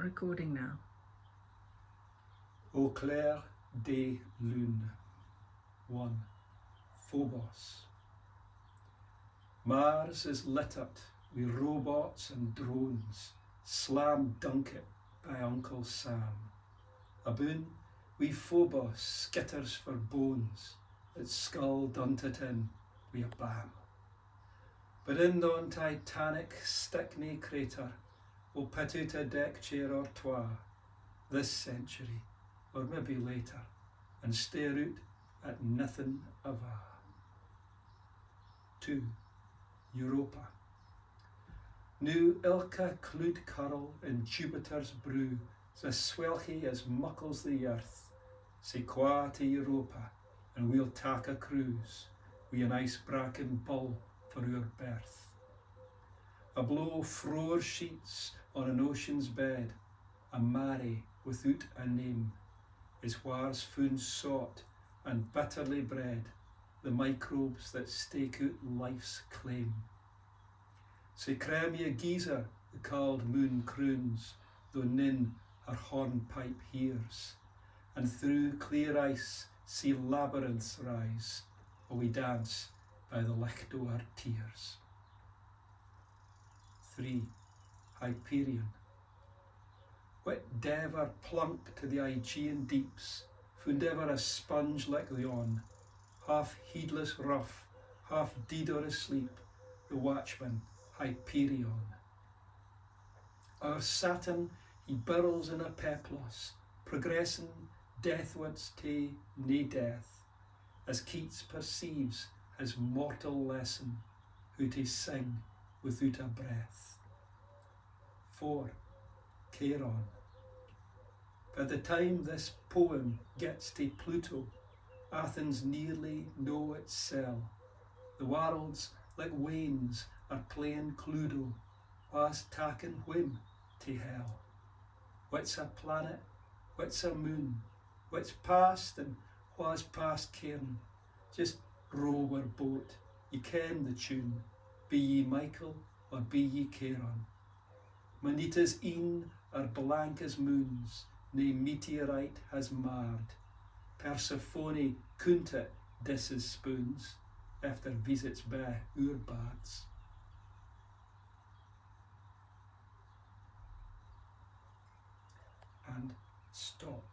Recording now. Au clair des lunes. 1. Phobos. Mars is littered with robots and drones, slam dunk it by Uncle Sam. Aboon, we Phobos skitters for bones, its skull dunted in wi' a bam. But in yon titanic Stickney crater, we'll put out a deck chair or twa, this century, or maybe later, and stare out at nothing ava. 2. Europa. Nu ilka cloud curl in Jupiter's brew, as swelchy as muckles the earth, say qua to Europa, and we'll tak a cruise, wi' an ice-bracken bull for our berth. A blow frore sheets on an ocean's bed, a mare without a name, is whar's foon sought and bitterly bred, the microbes that stake out life's claim. Sae cram ye a geezer, the cauld moon croons, though nin her hornpipe hears, and through clear ice see labyrinths rise, or we dance by the licht o' our tears. 3. Hyperion. What dever plunk to the Aegean deeps, found ever a sponge like yon, half heedless rough, half deed or asleep, the watchman Hyperion. Our Saturn he burrows in a peplos, progressing deathwards to nae death, as Keats perceives his mortal lesson, who to sing without a breath. 4. Charon. By the time this poem gets to Pluto, Athens nearly know its sell. The worlds like wains are playing Cluedo, whilst taking whim to hell. What's a planet, what's a moon, what's past and what's past cairn, just row our boat, ye ken the tune, be ye Michael or be ye Charon. Manita's een are blank as moons, nae meteorite has marred. Persephone couldn't it disses spoons, after visits by our bards. And stop.